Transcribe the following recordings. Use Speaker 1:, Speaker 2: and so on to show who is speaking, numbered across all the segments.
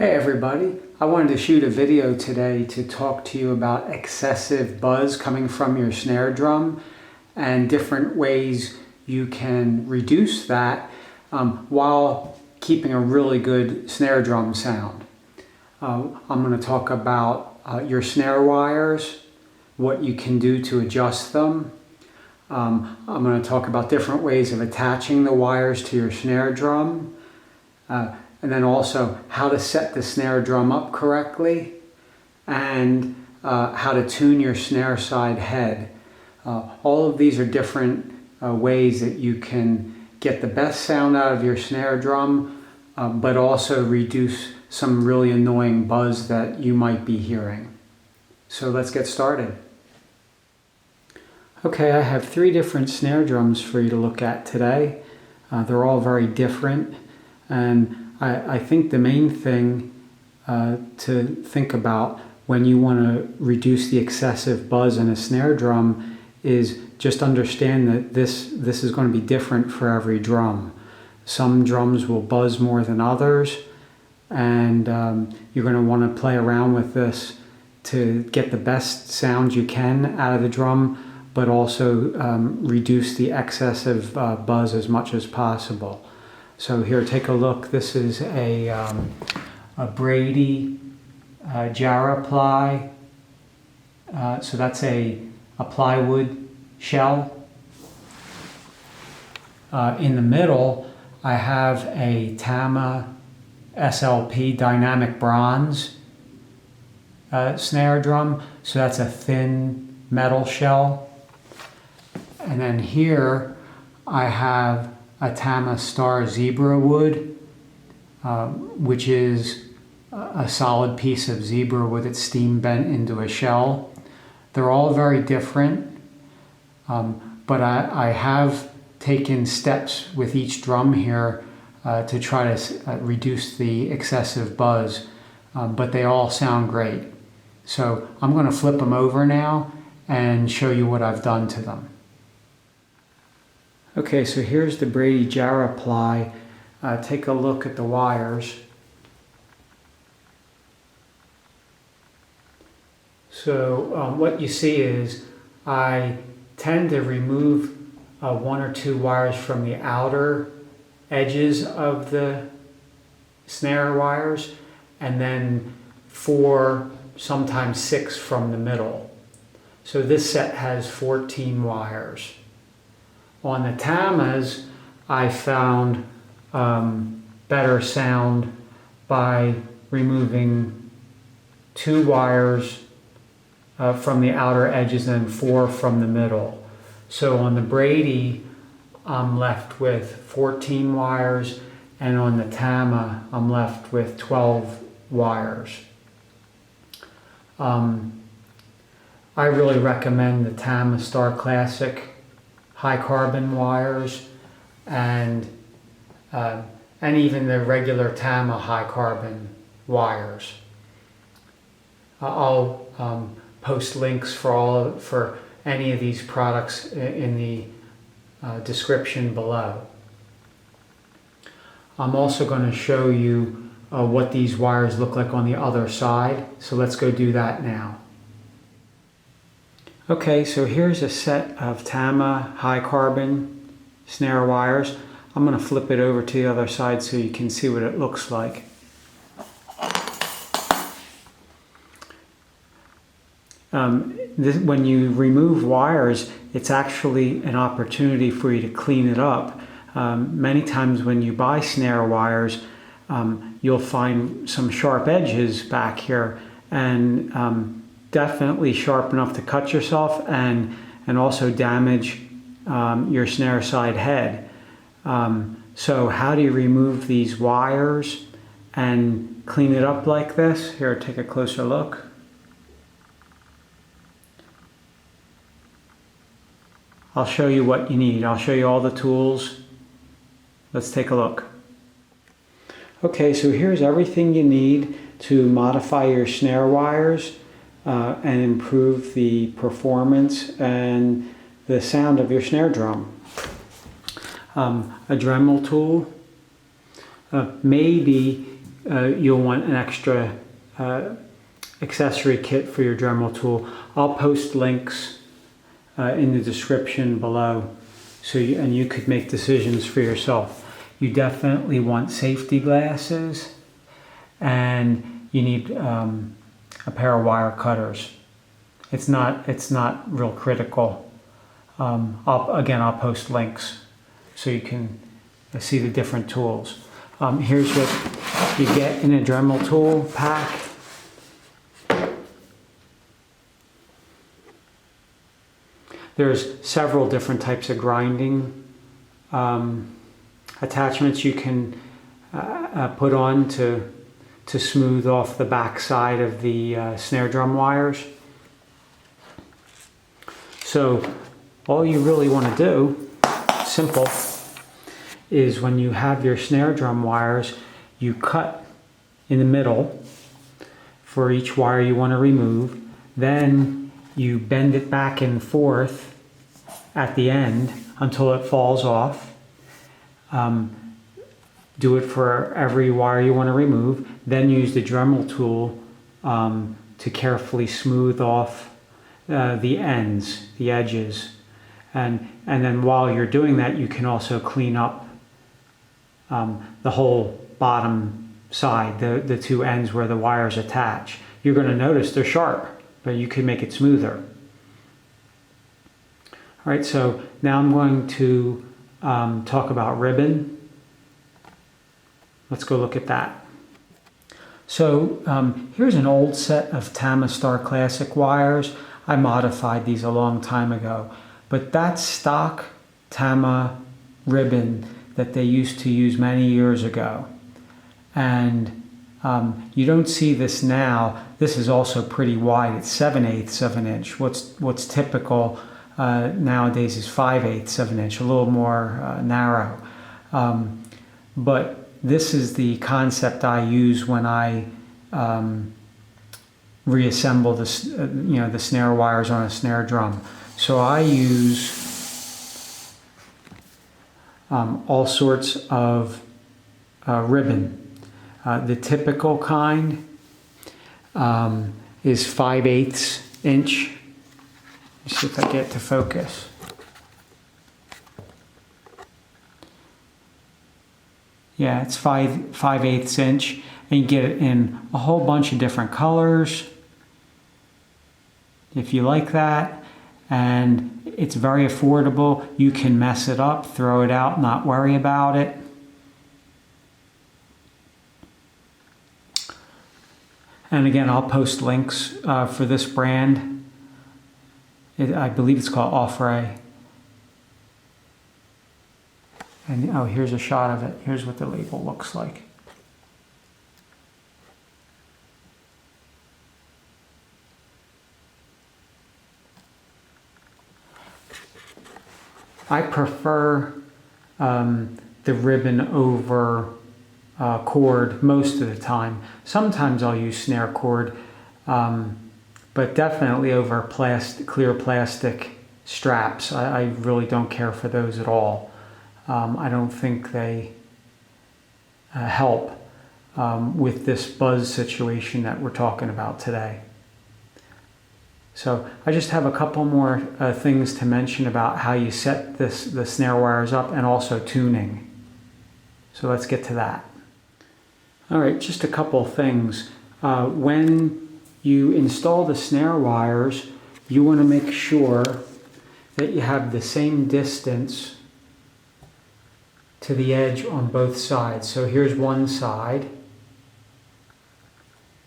Speaker 1: Hey everybody, I wanted to shoot a video today to talk to you about excessive buzz coming from your snare drum and different ways you can reduce that while keeping a really good snare drum sound. I'm going to talk about your snare wires, what you can do to adjust them. I'm going to talk about different ways of attaching the wires to your snare drum. And then also how to set the snare drum up correctly and how to tune your snare side head. All of these are different ways that you can get the best sound out of your snare drum, but also reduce some really annoying buzz that you might be hearing. So let's get started. Okay, I have 3 different snare drums for you to look at today. They're all very different, and I think the main thing to think about when you want to reduce the excessive buzz in a snare drum is just understand that this is going to be different for every drum. Some drums will buzz more than others, and you're going to want to play around with this to get the best sound you can out of the drum, but also reduce the excessive buzz as much as possible. So here, take a look. This is a Brady Jarrah ply. So that's a plywood shell. In the middle, I have a Tama SLP dynamic bronze snare drum. So that's a thin metal shell. And then here I have a Tama Star zebra wood, which is a solid piece of zebra wood that's steam bent into a shell. They're all very different, but I have taken steps with each drum here to try to reduce the excessive buzz, but they all sound great. So I'm going to flip them over now and show you what I've done to them. Okay, so here's the Brady Jarrah ply. Take a look at the wires. So what you see is I tend to remove 1 or 2 wires from the outer edges of the snare wires, and then 4, sometimes 6 from the middle. So this set has 14 wires. On the Tamas, I found better sound by removing 2 wires from the outer edges and 4 from the middle. So on the Brady, I'm left with 14 wires, and on the Tama, I'm left with 12 wires. I really recommend the Tama Star Classic high carbon wires and even the regular Tama high carbon wires. I'll post links for any of these products in the description below. I'm also going to show you what these wires look like on the other side, so let's go do that now. Okay, so here's a set of Tama high carbon snare wires. I'm going to flip it over to the other side so you can see what it looks like. When you remove wires, it's actually an opportunity for you to clean it up. Many times when you buy snare wires, you'll find some sharp edges back here, and definitely sharp enough to cut yourself and also damage your snare side head. So how do you remove these wires and clean it up like this? Here, take a closer look. I'll show you what you need. I'll show you all the tools. Let's take a look. Okay, so here's everything you need to modify your snare wires and improve the performance and the sound of your snare drum. A Dremel tool, maybe you'll want an extra accessory kit for your Dremel tool. I'll post links in the description below, so you could make decisions for yourself. You definitely want safety glasses, and you need a pair of wire cutters. It's not real critical. I'll post links so you can see the different tools. Here's what you get in a Dremel tool pack. There's several different types of grinding attachments you can put on to smooth off the back side of the snare drum wires. So all you really want to do, simple, is when you have your snare drum wires, you cut in the middle for each wire you want to remove. Then you bend it back and forth at the end until it falls off. Do it for every wire you want to remove. Then use the Dremel tool to carefully smooth off the ends, the edges. And then while you're doing that, you can also clean up the whole bottom side, the two ends where the wires attach. You're going to notice they're sharp, but you can make it smoother. All right, so now I'm going to talk about ribbon. Let's go look at that. So here's an old set of Tama Star Classic wires. I modified these a long time ago, but that's stock Tama ribbon that they used to use many years ago. And you don't see this now. This is also pretty wide. It's 7/8 of an inch. What's typical nowadays is 5/8 of an inch, a little more narrow. But this is the concept I use when I reassemble the snare wires on a snare drum. So I use all sorts of ribbon. The typical kind is 5/8 inch. Let's see if I get it to focus. Yeah, it's 5/8 inch, and you get it in a whole bunch of different colors if you like that, and it's very affordable. You can mess it up, throw it out, not worry about it. And again, I'll post links for this brand. I believe it's called Offray. And oh, here's a shot of it. Here's what the label looks like. I prefer the ribbon over cord most of the time. Sometimes I'll use snare cord, but definitely over clear plastic straps. I really don't care for those at all. I don't think they help with this buzz situation that we're talking about today. So I just have a couple more things to mention about how you set the snare wires up, and also tuning. So let's get to that. All right, just a couple things. When you install the snare wires, you want to make sure that you have the same distance to the edge on both sides. So here's one side,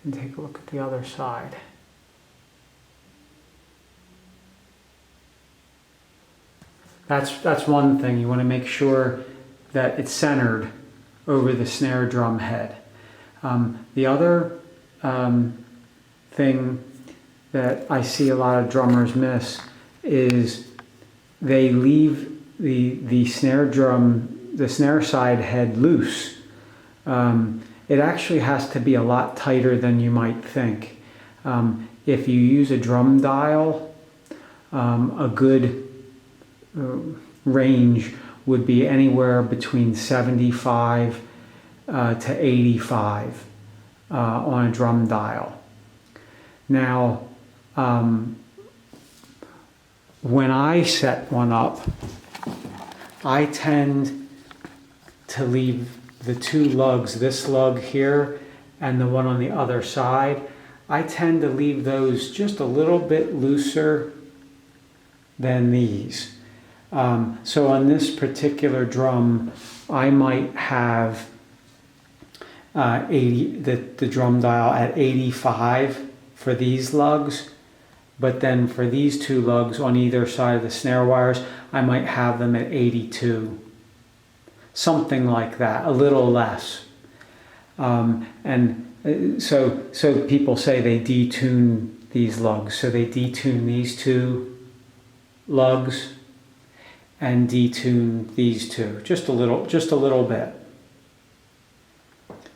Speaker 1: and take a look at the other side. That's one thing. You want to make sure that it's centered over the snare drum head. The other thing that I see a lot of drummers miss is they leave the snare side head loose. It actually has to be a lot tighter than you might think. If you use a drum dial, a good range would be anywhere between 75 to 85 on a drum dial. Now, when I set one up, I tend to leave the two lugs, this lug here and the one on the other side, I tend to leave those just a little bit looser than these. So on this particular drum, I might have the drum dial at 85 for these lugs, but then for these two lugs on either side of the snare wires, I might have them at 82. Something like that, a little less. So people say they detune these lugs. So they detune these two lugs and detune these two, just a little bit.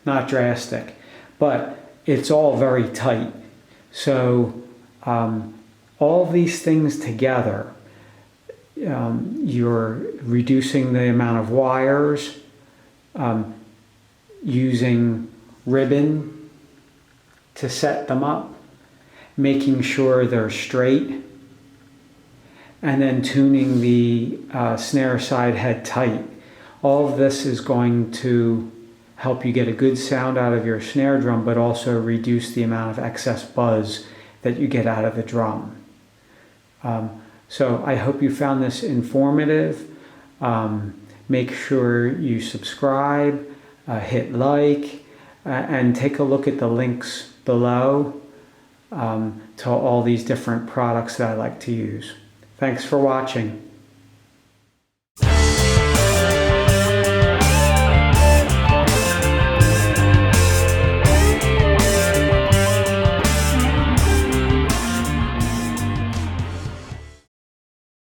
Speaker 1: Not drastic, but it's all very tight. So all these things together, you're reducing the amount of wires, using ribbon to set them up, making sure they're straight, and then tuning the snare side head tight. All of this is going to help you get a good sound out of your snare drum, but also reduce the amount of excess buzz that you get out of the drum. So I hope you found this informative. Make sure you subscribe, hit like, and take a look at the links below to all these different products that I like to use. Thanks for watching.